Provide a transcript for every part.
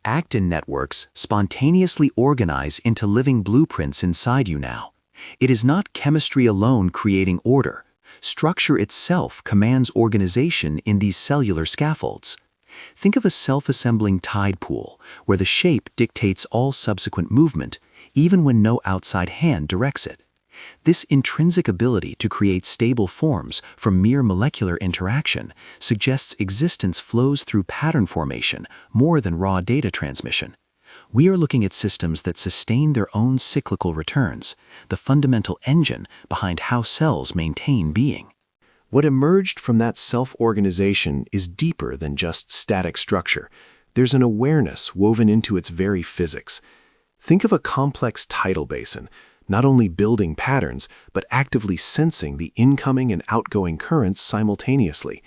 actin networks spontaneously organize into living blueprints inside you now. It is not chemistry alone creating order. Structure itself commands organization in these cellular scaffolds. Think of a self-assembling tide pool, where the shape dictates all subsequent movement, even when no outside hand directs it. This intrinsic ability to create stable forms from mere molecular interaction suggests existence flows through pattern formation more than raw data transmission. We are looking at systems that sustain their own cyclical returns, the fundamental engine behind how cells maintain being. What emerged from that self-organization is deeper than just static structure. There's an awareness woven into its very physics. Think of a complex tidal basin, not only building patterns, but actively sensing the incoming and outgoing currents simultaneously.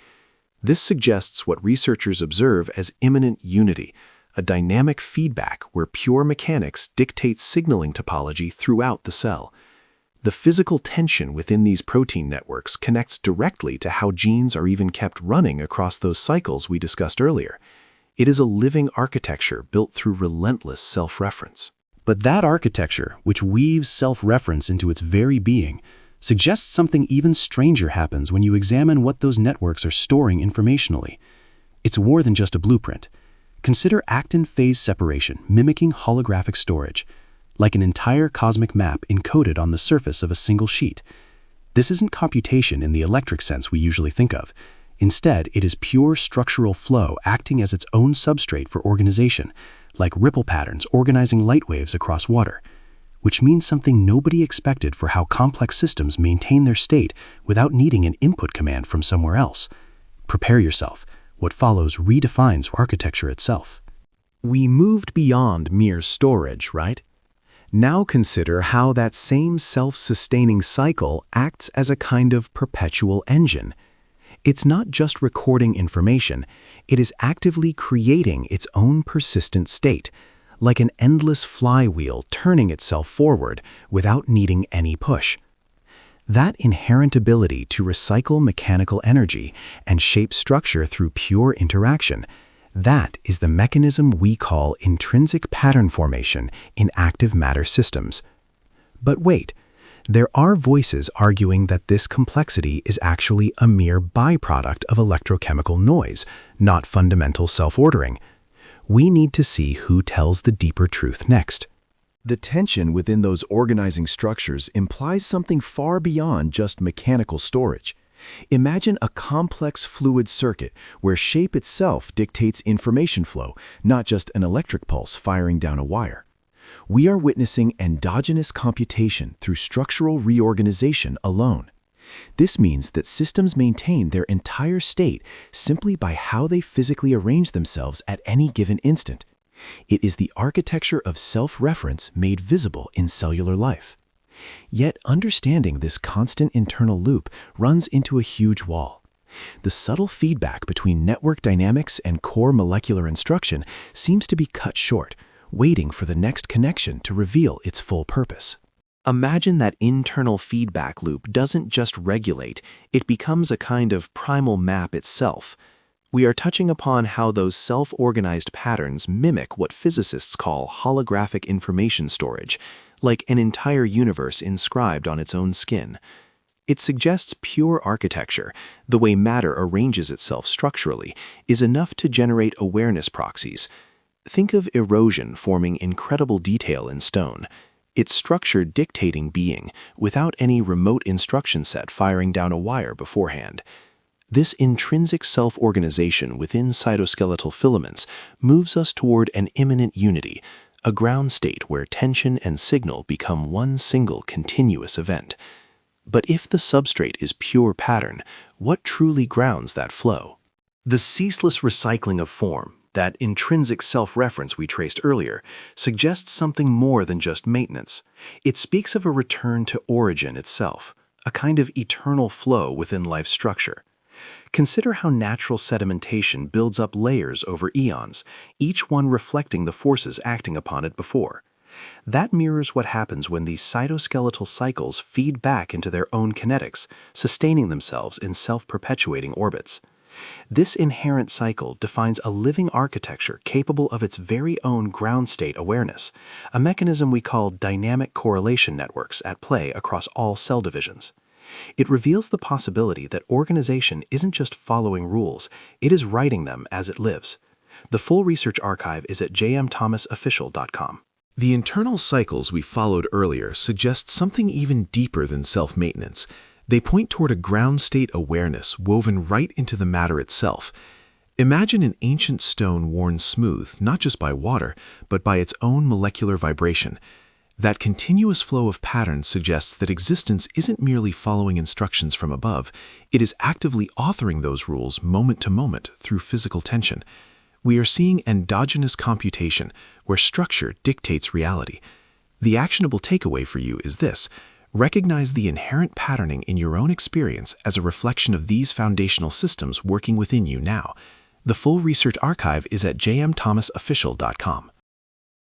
This suggests what researchers observe as immanent unity, a dynamic feedback where pure mechanics dictates signaling topology throughout the cell. The physical tension within these protein networks connects directly to how genes are even kept running across those cycles we discussed earlier. It is a living architecture built through relentless self-reference. But that architecture, which weaves self-reference into its very being, suggests something even stranger happens when you examine what those networks are storing informationally. It's more than just a blueprint. Consider actin phase separation mimicking holographic storage, like an entire cosmic map encoded on the surface of a single sheet. This isn't computation in the electric sense we usually think of. Instead, it is pure structural flow acting as its own substrate for organization, like ripple patterns organizing light waves across water, which means something nobody expected for how complex systems maintain their state without needing an input command from somewhere else. Prepare yourself. What follows redefines architecture itself. We moved beyond mere storage, right? Now consider how that same self-sustaining cycle acts as a kind of perpetual engine. It's not just recording information, it is actively creating its own persistent state, like an endless flywheel turning itself forward without needing any push. That inherent ability to recycle mechanical energy and shape structure through pure interaction, that is the mechanism we call intrinsic pattern formation in active matter systems. But wait, there are voices arguing that this complexity is actually a mere byproduct of electrochemical noise, not fundamental self-ordering. We need to see who tells the deeper truth next. The tension within those organizing structures implies something far beyond just mechanical storage. Imagine a complex fluid circuit where shape itself dictates information flow, not just an electric pulse firing down a wire. We are witnessing endogenous computation through structural reorganization alone. This means that systems maintain their entire state simply by how they physically arrange themselves at any given instant. It is the architecture of self-reference made visible in cellular life. Yet understanding this constant internal loop runs into a huge wall. The subtle feedback between network dynamics and core molecular instruction seems to be cut short, waiting for the next connection to reveal its full purpose. Imagine that internal feedback loop doesn't just regulate, it becomes a kind of primal map itself. We are touching upon how those self-organized patterns mimic what physicists call holographic information storage, like an entire universe inscribed on its own skin. It suggests pure architecture, the way matter arranges itself structurally, is enough to generate awareness proxies. Think of erosion forming incredible detail in stone, its structure dictating being without any remote instruction set firing down a wire beforehand. This intrinsic self-organization within cytoskeletal filaments moves us toward an immanent unity, a ground state where tension and signal become one single continuous event. But if the substrate is pure pattern, what truly grounds that flow? The ceaseless recycling of form, that intrinsic self-reference we traced earlier, suggests something more than just maintenance. It speaks of a return to origin itself, a kind of eternal flow within life's structure. Consider how natural sedimentation builds up layers over eons, each one reflecting the forces acting upon it before. That mirrors what happens when these cytoskeletal cycles feed back into their own kinetics, sustaining themselves in self-perpetuating orbits. This inherent cycle defines a living architecture capable of its very own ground state awareness, a mechanism we call dynamic correlation networks at play across all cell divisions. It reveals the possibility that organization isn't just following rules, it is writing them as it lives. The full research archive is at jmthomasofficial.com. The internal cycles we followed earlier suggest something even deeper than self-maintenance. They point toward a ground state awareness woven right into the matter itself. Imagine an ancient stone worn smooth, not just by water, but by its own molecular vibration. That continuous flow of patterns suggests that existence isn't merely following instructions from above, it is actively authoring those rules moment to moment through physical tension. We are seeing endogenous computation, where structure dictates reality. The actionable takeaway for you is this: recognize the inherent patterning in your own experience as a reflection of these foundational systems working within you now. The full research archive is at jmthomasofficial.com.